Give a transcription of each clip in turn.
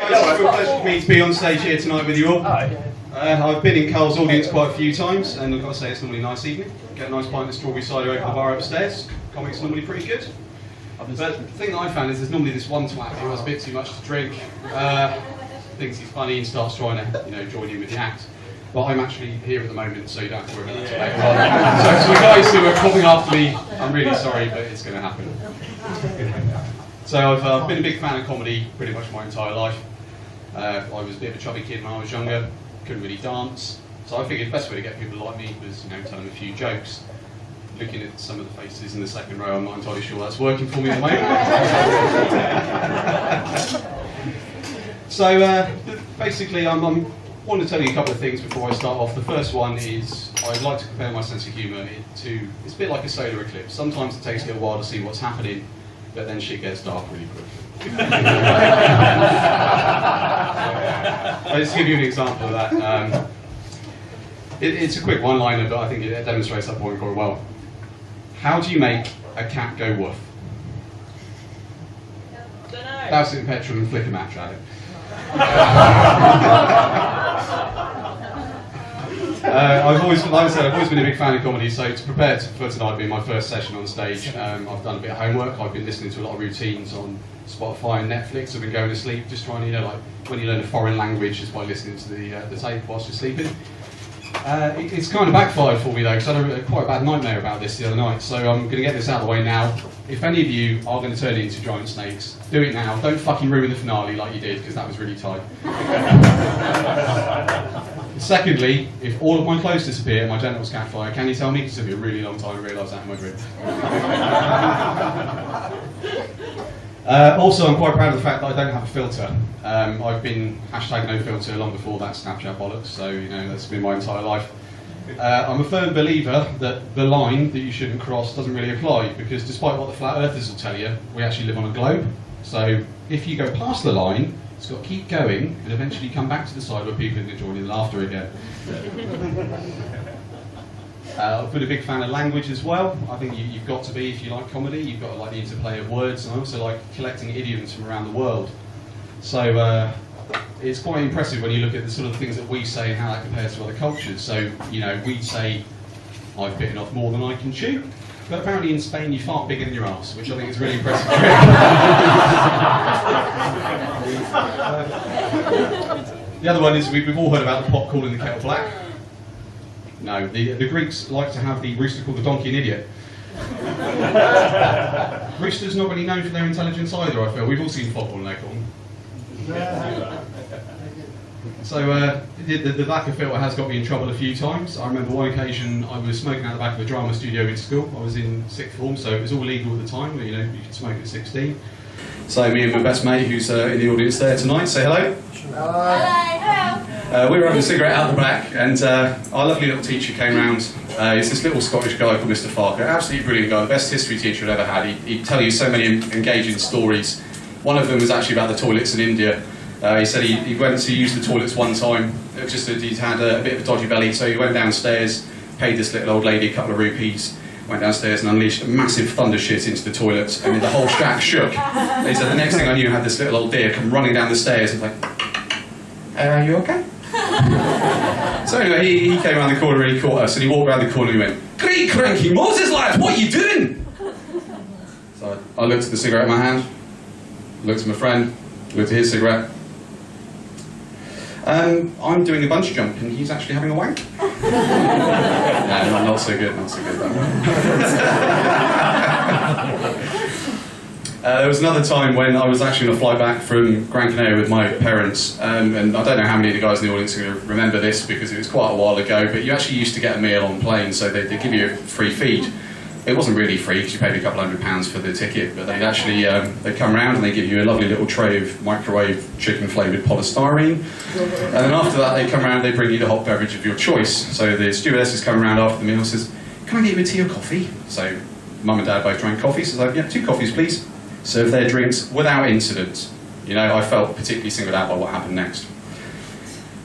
guys, it's a real pleasure for me to be on stage here tonight with you all. I've been in Carl's audience quite a few times, and I've got to say it's normally a nice evening. Get a nice pint of strawberry cider over the bar upstairs. Comics normally pretty good. But the thing that I found is there's normally this one twat who has a bit too much to drink, thinks he's funny and starts trying to, join in with the act. But I'm actually here at the moment, so you don't have to worry about that later on. So to the guys who are coming after me, I'm really sorry, but it's going to happen. So I've been a big fan of comedy pretty much my entire life. I was a bit of a chubby kid when I was younger, couldn't really dance. So I figured the best way to get people to like me was, telling a few jokes. Looking at some of the faces in the second row, I'm not entirely sure that's working for me at the moment. So basically, I want to tell you a couple of things before I start off. The first one is I'd like to compare my sense of humour to, it's a bit like a solar eclipse. Sometimes it takes a little while to see what's happening, but then shit gets dark really quickly. I'll just give you an example of that. It's a quick one-liner, but I think it demonstrates that point quite well. How do you make a cat go woof? Douse it in petrol and flick a match at it. I've always been a big fan of comedy, so to prepare for tonight being my first session on stage, I've done a bit of homework. I've been listening to a lot of routines on Spotify and Netflix. I've been going to sleep, just trying to, like when you learn a foreign language, just by listening to the tape whilst you're sleeping. It's kind of backfired for me though, because I had quite a bad nightmare about this the other night, so I'm going to get this out of the way now. If any of you are going to turn into giant snakes, do it now. Don't fucking ruin the finale like you did, because that was really tight. Secondly, if all of my clothes disappear and my genitals catch fire, can you tell me? Because it'll be a really long time to realise that in my dream. Also, I'm quite proud of the fact that I don't have a filter. I've been #NoFilter long before that Snapchat bollocks, so that's been my entire life. I'm a firm believer that the line that you shouldn't cross doesn't really apply, because despite what the flat earthers will tell you, we actually live on a globe. So if you go past the line, it's got to keep going and eventually come back to the side where people can join in laughter again. I've been a big fan of language as well. I think you've got to be, if you like comedy, you've got to like the interplay of words, and I also like collecting idioms from around the world. So it's quite impressive when you look at the sort of things that we say and how that compares to other cultures. So, we say, I've bitten off more than I can chew, but apparently in Spain you fart bigger than your arse, which I think is a really impressive trick. The other one is we've all heard about the pot calling the kettle black. No, the Greeks like to have the rooster called the donkey an idiot. Roosters not really known for their intelligence either, I feel. We've all seen football and Acorn. So the back of filter has got me in trouble a few times. I remember one occasion I was smoking out the back of a drama studio in school. I was in sixth form, so it was all legal at the time. You could smoke at 16. So me and my best mate, who's in the audience there tonight, say hello. Hello. We were having a cigarette out the back, and our lovely little teacher came round. He's this little Scottish guy called Mr. Farker, absolutely brilliant guy, the best history teacher I've ever had. He'd tell you so many engaging stories. One of them was actually about the toilets in India. He said he went to use the toilets one time. It was just that he'd had a bit of a dodgy belly, so he went downstairs, paid this little old lady a couple of rupees, went downstairs and unleashed a massive thunder shit into the toilets, and the whole shack shook. And he said the next thing I knew, I had this little old deer come running down the stairs and like, are you okay? So anyway, he came around the corner and he caught us, and he walked around the corner and he went, "Great cranky Moses, lad, what are you doing?" So I looked at the cigarette in my hand, looked at my friend, looked at his cigarette. I'm doing a bungee jump and he's actually having a wank. No, not so good, not so good that one. There was another time when I was actually on a flight back from Gran Canaria with my parents, and I don't know how many of the guys in the audience are going to remember this because it was quite a while ago, but you actually used to get a meal on plane, so they'd give you a free feed. It wasn't really free because you paid a couple £100 for the ticket, but they'd actually they'd come around and they'd give you a lovely little tray of microwave chicken flavoured polystyrene, and then after that they'd come around, they'd bring you the hot beverage of your choice. So the stewardess come around after the meal and says, "Can I get you a tea or coffee?" So mum and dad both drank coffee, so like, "Yeah, 2 coffees please." Serve their drinks without incident. I felt particularly singled out by what happened next.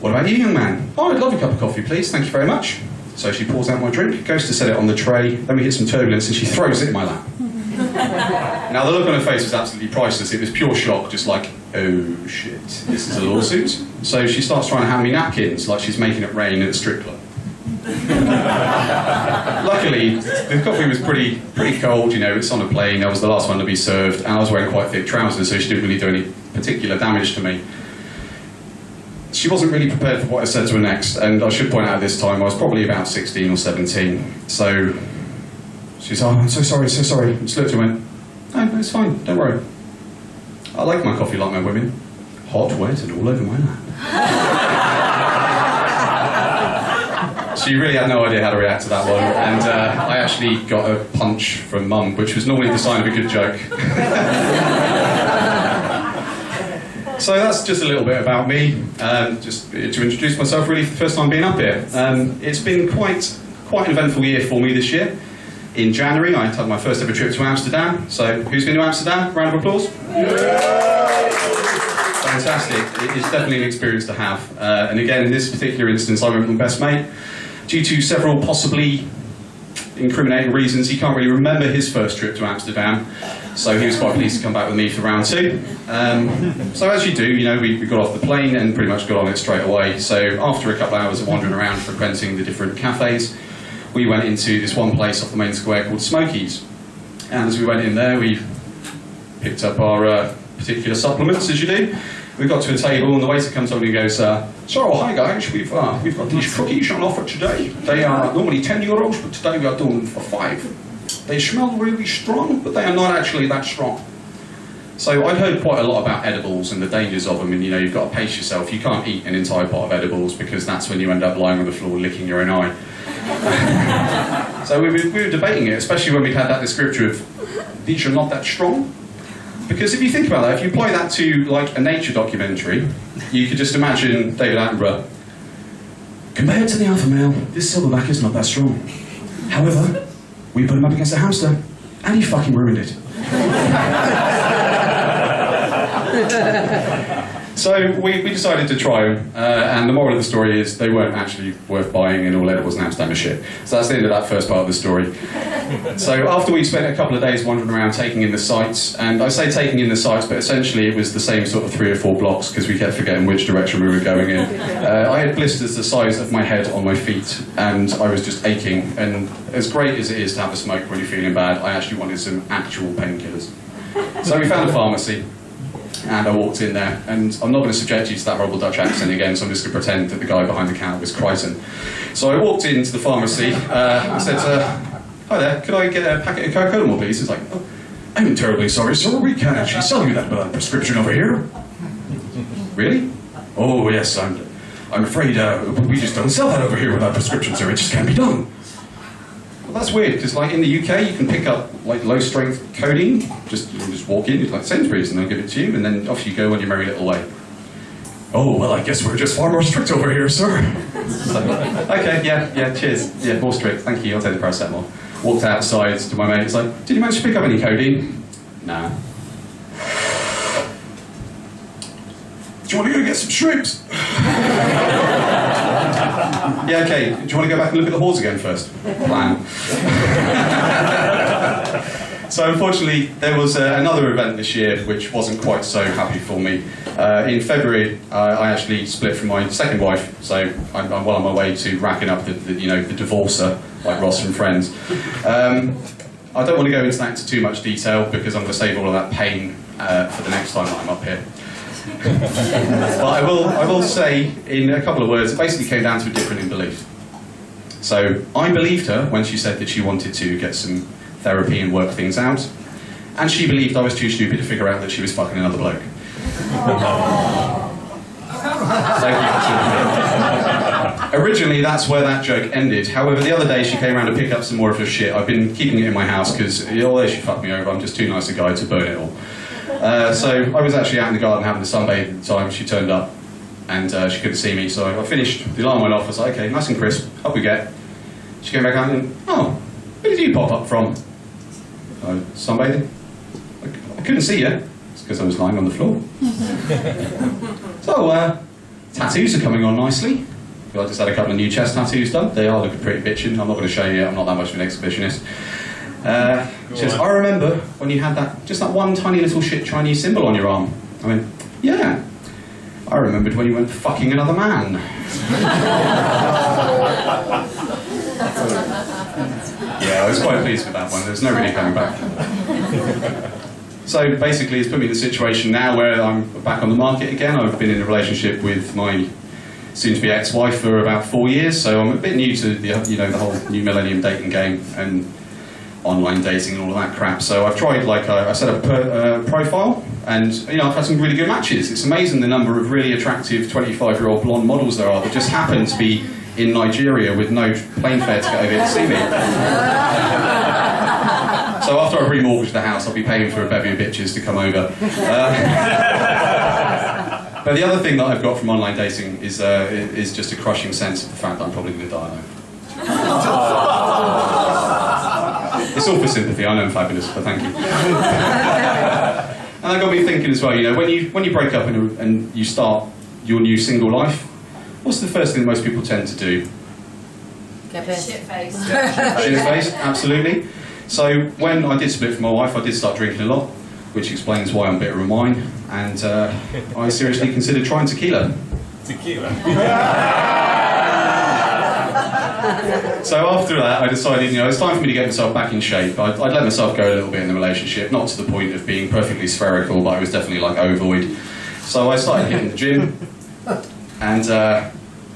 "What about you, young man?" "Oh, I'd love a cup of coffee please, thank you very much." So she pours out my drink, goes to set it on the tray, then we hit some turbulence and she throws it in my lap. Now the look on her face was absolutely priceless. It was pure shock, just like, oh shit, this is a lawsuit. So she starts trying to hand me napkins like she's making it rain at a strip club. Luckily, the coffee was pretty cold, you know, it's on a plane, I was the last one to be served, and I was wearing quite thick trousers, so she didn't really do any particular damage to me. She wasn't really prepared for what I said to her next, and I should point out at this time I was probably about 16 or 17, so she's like, oh, I'm so sorry, I just looked at her and went, no, it's fine, don't worry. I like my coffee like my women, hot, wet, and all over my lap. She really had no idea how to react to that one, and I actually got a punch from Mum, which was normally the sign of a good joke. So that's just a little bit about me, just to introduce myself really for the first time being up here. It's been quite an eventful year for me this year. In January I had my first ever trip to Amsterdam, so who's been to Amsterdam? Round of applause. Fantastic, it is definitely an experience to have. And again, in this particular instance I went with my best mate. Due to several possibly incriminating reasons, he can't really remember his first trip to Amsterdam, so he was quite pleased to come back with me for round 2. So as you do, you know, we got off the plane and pretty much got on it straight away. So after a couple of hours of wandering around frequenting the different cafes, we went into this one place off the main square called Smokies. And as we went in there, we picked up our particular supplements, as you do. We got to a table and the waiter comes over and he goes, so hi guys, we've got these cookies on offer today. They are normally €10, but today we are doing them for £5. They smell really strong, but they are not actually that strong. So I'd heard quite a lot about edibles and the dangers of them, and you know, you've got to pace yourself. You can't eat an entire pot of edibles because that's when you end up lying on the floor licking your own eye. So we were debating it, especially when we'd had that descriptor of, these are not that strong. Because if you think about that, if you apply that to like a nature documentary, you could just imagine David Attenborough. Compared to the alpha male, this silverback is not that strong. However, we put him up against a hamster, and he fucking ruined it. So we decided to try them, and the moral of the story is they weren't actually worth buying, and all edibles in Amsterdam are shit. So that's the end of that first part of the story. So after we spent a couple of days wandering around taking in the sights, and I say taking in the sights, but essentially it was the same sort of 3 or 4 blocks because we kept forgetting which direction we were going in. I had blisters the size of my head on my feet, and I was just aching. And as great as it is to have a smoke when you're feeling bad, I actually wanted some actual painkillers. So we found a pharmacy. And I walked in there, and I'm not going to subject you to that horrible Dutch accent again, so I'm just going to pretend that the guy behind the counter was Crichton. So I walked into the pharmacy, I said, hi there, could I get a packet of Coca-Cola more, please? He's like, oh, I'm terribly sorry, sir, we can't actually sell you that prescription over here. Really? Oh, yes, I'm afraid we just don't sell that over here without prescription, sir, it just can't be done. Well, that's weird, because like in the UK, you can pick up like low-strength codeine. You just walk in, it's like Sainsbury's, and they'll give it to you, and then off you go on your merry little way. Oh, well, I guess we're just far more strict over here, sir. So, okay, yeah, cheers. Yeah, more strict, thank you, I'll take the paracetamol. Walked outside to my mate, it's like, did you manage to pick up any codeine? Nah. Do you want to go get some shrimps? Yeah, okay. Do you want to go back and look at the halls again first? Plan. So unfortunately, there was another event this year which wasn't quite so happy for me. In February, I actually split from my second wife, so I'm well on my way to racking up the divorcer, like Ross from Friends. I don't want to go into that into too much detail because I'm going to save all of that pain for the next time that I'm up here. But I will say, in a couple of words, it basically came down to a difference in belief. So I believed her when she said that she wanted to get some therapy and work things out, and she believed I was too stupid to figure out that she was fucking another bloke. Thank you. Originally, that's where that joke ended. However, the other day she came around to pick up some more of her shit. I've been keeping it in my house because although she fucked me over, I'm just too nice a guy to burn it all. So I was actually out in the garden having a sunbathe at the time. She turned up and she couldn't see me, so I finished. The alarm went off. I was like, okay, nice and crisp, up we get. She came back out and, oh, where did you pop up from? Sunbathing. I couldn't see you. It's because I was lying on the floor. So, tattoos are coming on nicely. I just had a couple of new chest tattoos done. They are looking pretty bitchin'. I'm not going to show you yet. I'm not that much of an exhibitionist. She says, I remember when you had that one tiny little shit Chinese symbol on your arm. I went, Yeah. I remembered when you went fucking another man. Yeah, I was quite pleased with that one. There's no really coming back. So basically, it's put me in a situation now where I'm back on the market again. I've been in a relationship with my soon-to-be ex-wife for about 4 years, so I'm a bit new to the whole new millennium dating game and online dating and all of that crap. So I've tried, I set up a profile, and I've had some really good matches. It's amazing the number of really attractive 25-year-old blonde models there are that just happen to be in Nigeria with no plane fare to get over here to see me. So after I've remortgaged the house, I'll be paying for a bevy of bitches to come over. But the other thing that I've got from online dating is just a crushing sense of the fact that I'm probably going to die alone. It's all for sympathy. I know I'm fabulous, but thank you. And that got me thinking as well. When you break up and you start your new single life, what's the first thing most people tend to do? Get pissed. Shit-faced. Shit-faced, absolutely. So when I did split from my wife, I did start drinking a lot, which explains why I'm bitter of wine, and I seriously considered trying tequila. Tequila? So after that, I decided, it's time for me to get myself back in shape. I'd let myself go a little bit in the relationship, not to the point of being perfectly spherical, but I was definitely like ovoid. So I started hitting the gym, and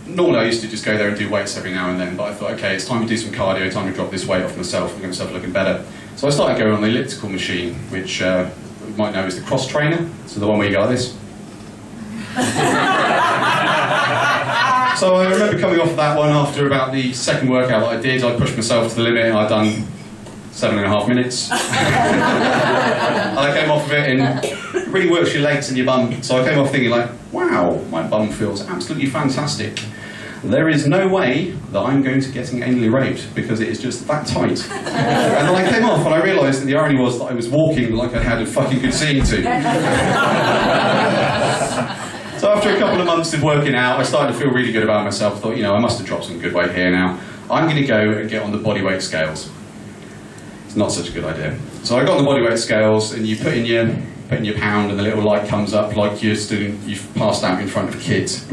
normally I used to just go there and do weights every now and then, but I thought, okay, it's time to do some cardio, time to drop this weight off myself and get myself looking better. So I started going on the elliptical machine, which you might know is the cross trainer, so the one where you go like this. So I remember coming off that one after about the second workout that I did. I pushed myself to the limit, and I'd done 7.5 minutes. And I came off of it, and it really works your legs and your bum. So I came off thinking wow, my bum feels absolutely fantastic. There is no way that I'm going to getting anally raped because it is just that tight. And then I came off and I realised that the irony was that I was walking like I had a fucking good seeing to. So after a couple of months of working out, I started to feel really good about myself. I thought, I must have dropped some good weight here now. I'm going to go and get on the body weight scales. It's not such a good idea. So I got on the body weight scales, and you put in your pound, and the little light comes up like you've passed out in front of kids.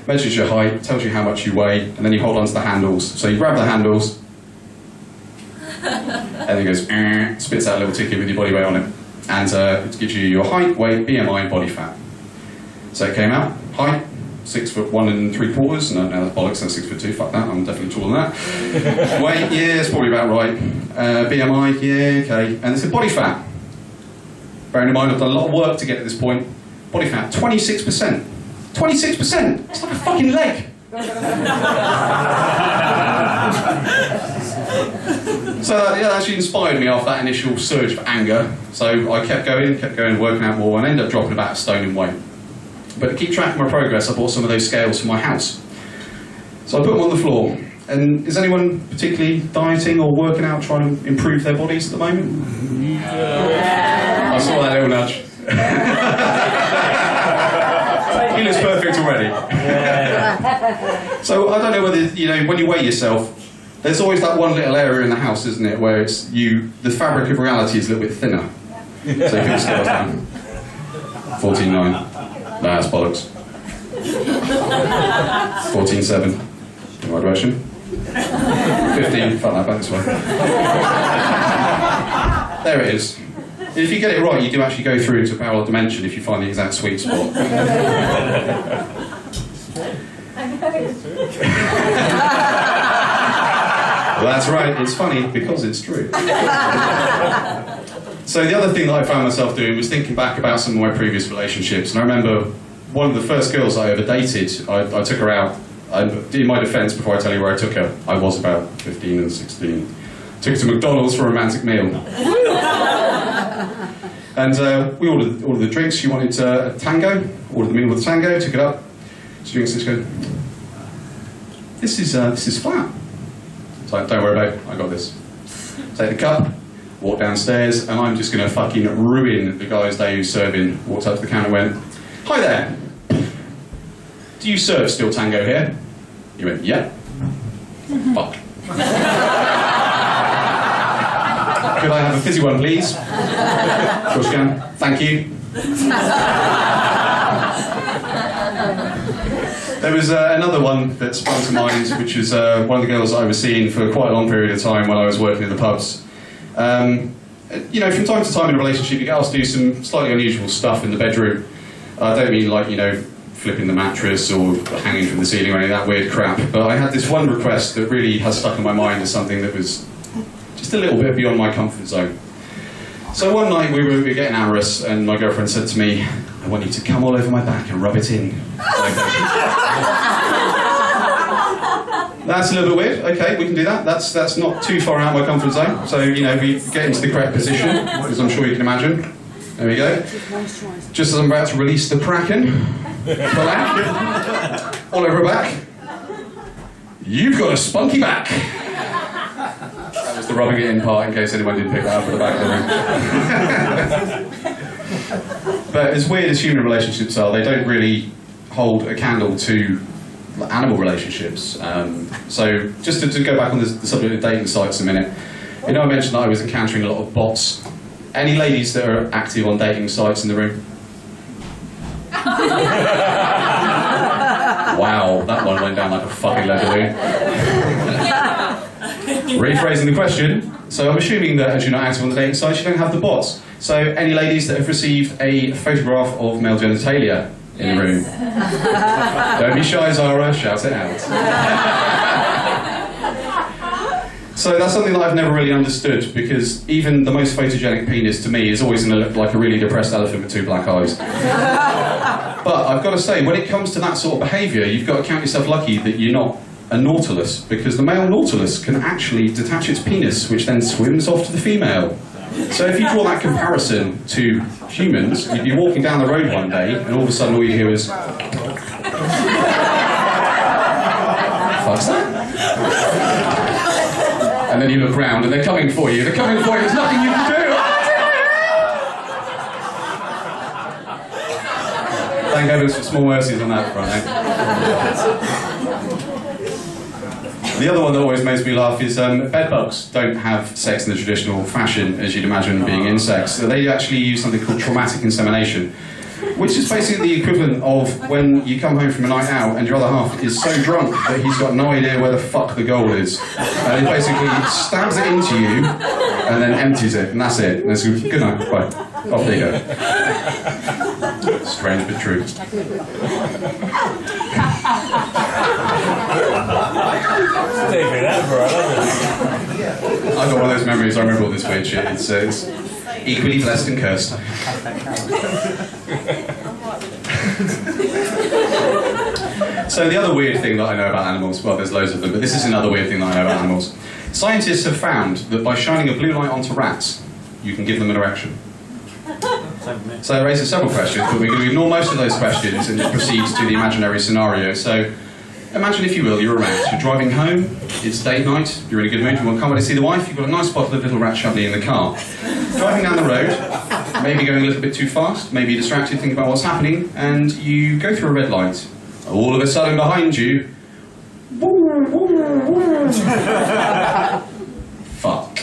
Measures your height, tells you how much you weigh, and then you hold onto the handles. So you grab the handles, and then it goes, spits out a little ticket with your body weight on it. And it gives you your height, weight, BMI, and body fat. So it came out, height, 6'1 3/4. No, that's bollocks, that's 6'2", fuck that, I'm definitely taller than that. Weight, yeah, it's probably about right. BMI, yeah, okay. And it's a body fat. Bearing in mind, I've done a lot of work to get to this point. Body fat, 26%. 26%! It's like a fucking leg! So that actually inspired me after that initial surge of anger. So I kept going, working out more, and ended up dropping about 1 stone in weight. But to keep track of my progress, I bought some of those scales for my house. So I put them on the floor. And is anyone particularly dieting or working out, trying to improve their bodies at the moment? I saw that little nudge. He looks perfect already. So I don't know whether, when you weigh yourself, there's always that one little area in the house, isn't it, where it's the fabric of reality is a little bit thinner. So you put the scales down. 14.9. Nah, that's bollocks. 14.7. In the right direction. 15. Fuck that, back this way. There it is. If you get it right, you do actually go through into a parallel dimension if you find the exact sweet spot. Well, that's right, it's funny because it's true. So the other thing that I found myself doing was thinking back about some of my previous relationships, and I remember one of the first girls I ever dated, I took her out. In my defence, before I tell you where I took her, I was about 15 and 16. Took her to McDonald's for a romantic meal. And we ordered the drinks. She wanted a tango, ordered the meal with a tango, took it up. She drinks this, goes, this is flat. It's like, don't worry about it, I got this. Take the cup, walk downstairs, and I'm just going to fucking ruin the guy's day who's serving. Walked up to the counter and went, hi there, do you serve still tango here? He went, yeah. Fuck. Could I have a fizzy one, please? Of course you can. Thank you. There was another one that sprung to mind, which was one of the girls I was seeing for quite a long period of time when I was working in the pubs. You know, from time to time in a relationship, you get asked to do some slightly unusual stuff in the bedroom. I don't mean like, you know, flipping the mattress or hanging from the ceiling or any of that weird crap, but I had this one request that really has stuck in my mind as something that was just a little bit beyond my comfort zone. So one night we were getting amorous, and my girlfriend said to me, "I want you to come all over my back and rub it in." That's a little bit weird. Okay, we can do that. That's not too far out of my comfort zone. So, you know, we get into the correct position, as I'm sure you can imagine. There we go. Just as I'm about to release the kraken, all over her back. You've got a spunky back. That was the rubbing it in part, in case anyone didn't pick that up at the back of the room. But as weird as human relationships are, they don't really hold a candle to animal relationships. So just to go back on the subject of dating sites a minute, you know, I mentioned that I was encountering a lot of bots. Any ladies that are active on dating sites in the room? Wow, that one went down like a fucking lead balloon. Rephrasing the question, so I'm assuming that as you're not active on the dating sites, you don't have the bots. So any ladies that have received a photograph of male genitalia in the room? Don't be shy, Zara, shout it out. So that's something that I've never really understood, because even the most photogenic penis to me is always going to look like a really depressed elephant with two black eyes. But I've got to say, when it comes to that sort of behaviour, you've got to count yourself lucky that you're not a nautilus, because the male nautilus can actually detach its penis, which then swims off to the female. So if you draw that comparison to humans, you'd be walking down the road one day, and all of a sudden all you hear is... Fuck's that? And then you look round and they're coming for you. They're coming for you. There's nothing you can do. Thank heavens for small mercies on that front. The other one that always makes me laugh is bedbugs don't have sex in the traditional fashion, as you'd imagine being insects. So they actually use something called traumatic insemination, which is basically the equivalent of when you come home from a night out and your other half is so drunk that he's got no idea where the fuck the goal is. And he basically stabs it into you and then empties it, and that's it. And it's good night, bye. Off there you go. Strange but true. I've got one of those memories, I remember all this weird shit. It's equally blessed and cursed. So the other weird thing that I know about animals, well, there's loads of them, but this is another weird thing that I know about animals. Scientists have found that by shining a blue light onto rats, you can give them an erection. So it raises several questions, but we're going to ignore most of those questions and just proceed to the imaginary scenario. So imagine, if you will, you're a rat. You're driving home, it's date night, you're in a good mood, you want to come over to see the wife, you've got a nice bottle of Little Rat Chablis in the car. Driving down the road, maybe going a little bit too fast, maybe distracted, thinking about what's happening, and you go through a red light. All of a sudden behind you... Fuck.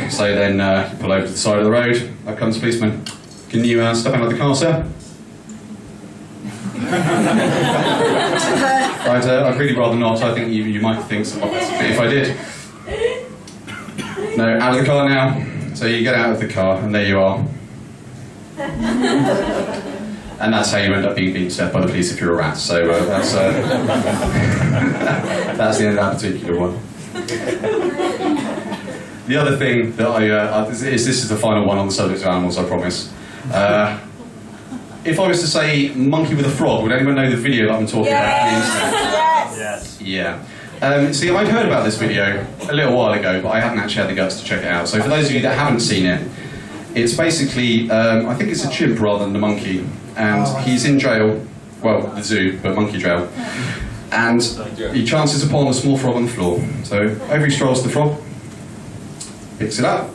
So then you pull over to the side of the road, up comes the policeman. Can you step out of the car, sir? I'd really rather not. I think you might think somewhat better of me if I did. No, out of the car now. So you get out of the car, and there you are. And that's how you end up being beaten to death by the police if you're a rat. So that's that's the end of that particular one. The other thing that this is the final one on the subject of animals, I promise. If I was to say monkey with a frog, would anyone know the video that I'm talking about? Yes. Yeah. See, I'd heard about this video a little while ago, but I haven't actually had the guts to check it out. So for those of you that haven't seen it, it's basically, I think it's a chimp rather than a monkey, and he's in jail, well, the zoo, but monkey jail, and he chances upon a small frog on the floor. So over he strolls to the frog, picks it up.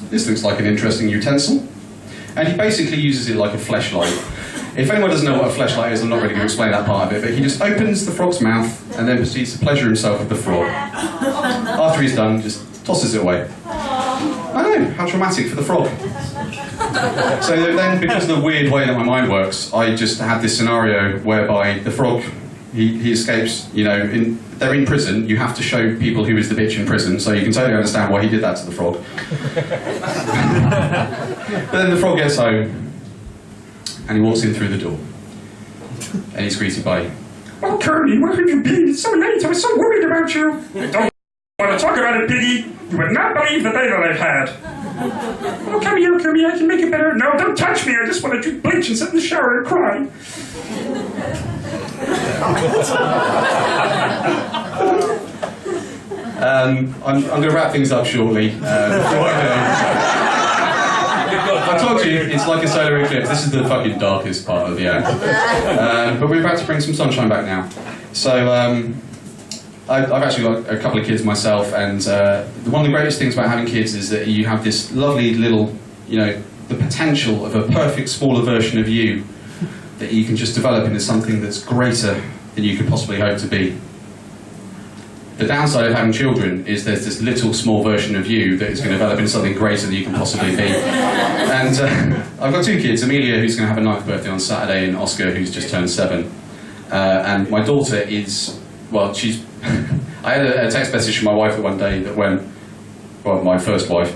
This looks like an interesting utensil. And he basically uses it like a fleshlight. If anyone doesn't know what a fleshlight is, I'm not really going to explain that part of it, but he just opens the frog's mouth and then proceeds to pleasure himself with the frog. After he's done, just tosses it away. I know, how traumatic for the frog. So then, because of the weird way that my mind works, I just had this scenario whereby the frog, he escapes, you know, they're in prison, you have to show people who is the bitch in prison, so you can totally understand why he did that to the frog. But then the frog gets home, and he walks in through the door, and he's greeted by, "Oh, Kirby, where have you been? It's so late. I was so worried about you." "Don't want to talk about it, Piggy. You would not believe the day that I've had." "Oh, come here, Kirby. I can make it better." "No, don't touch me. I just want to drink bleach and sit in the shower and cry." I'm going to wrap things up shortly. I told you, it's like a solar eclipse. This is the fucking darkest part of the act. But we're about to bring some sunshine back now. So, I've actually got a couple of kids myself, and one of the greatest things about having kids is that you have this lovely little, you know, the potential of a perfect smaller version of you that you can just develop into something that's greater than you could possibly hope to be. The downside of having children is there's this little small version of you that is going to develop into something greater than you can possibly be. And I've got two kids, Amelia, who's going to have a 9th birthday on Saturday, and Oscar, who's just turned 7. And my daughter is, well, she's... I had a text message from my wife one day that went, well, my first wife,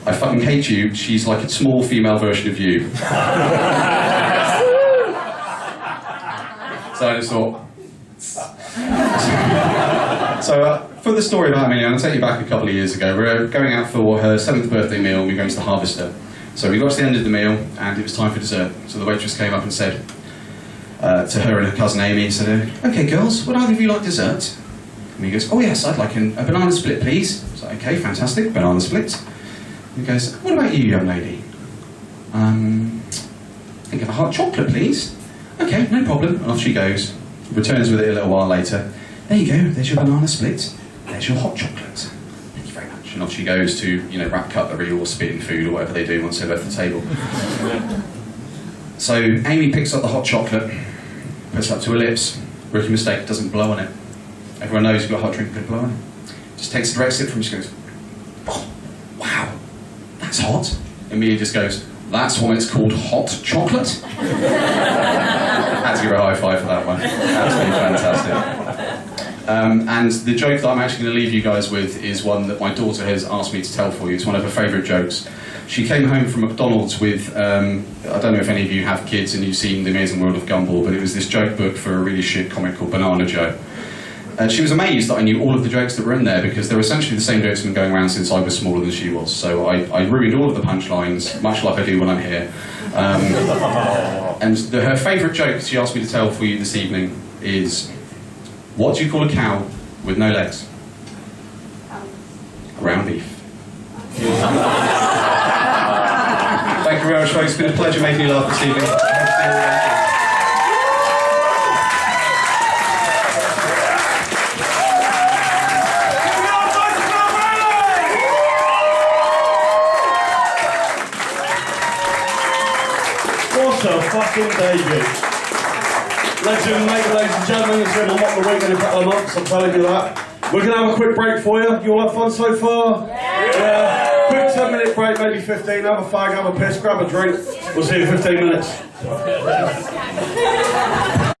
"I fucking hate you, she's like a small female version of you." So I just thought... So, for the story about Amelia, I'm going to take you back a couple of years ago. We were going out for her 7th birthday meal, and we were going to the Harvester. So we got to the end of the meal, and it was time for dessert. So the waitress came up and said to her and her cousin Amy, said, "Okay, girls, would either of you like dessert?" And he goes, "Oh yes, I'd like a banana split, please." So, "Okay, fantastic, banana split." And he goes, "What about you, young lady?" "Think of a hot chocolate, please." "Okay, no problem." And off she goes. Returns with it a little while later. "There you go, there's your banana split, there's your hot chocolate. Thank you very much." And off she goes to, you know, wrap cutlery or spit in food or whatever they do once they've left the table. So Amy picks up the hot chocolate, puts it up to her lips. Rookie mistake, doesn't blow on it. Everyone knows you've got a hot drink, don't blow on it. Just takes a direct sip from it, she goes, "Oh, wow, that's hot." Amelia just goes, "That's why it's called hot chocolate." Had to give her a high five for that one. Absolutely fantastic. And the joke that I'm actually going to leave you guys with is one that my daughter has asked me to tell for you. It's one of her favourite jokes. She came home from McDonald's with, I don't know if any of you have kids and you've seen The Amazing World of Gumball, but it was this joke book for a really shit comic called Banana Joe. She was amazed that I knew all of the jokes that were in there because they're essentially the same jokes that have been going around since I was smaller than she was. So I ruined all of the punchlines, much like I do when I'm here. And her favourite joke she asked me to tell for you this evening is, what do you call a cow with no legs? Ground beef. Thank you very much, folks. It's been a pleasure making you laugh this evening. What a fucking debut. Legend, mate, ladies and gentlemen. It's been a lot of week in a couple of months, I'm telling you that. We're going to have a quick break for you. You all have fun so far? Yeah. Quick 10-minute break, maybe 15. Have a fag, have a piss, grab a drink. We'll see you in 15 minutes.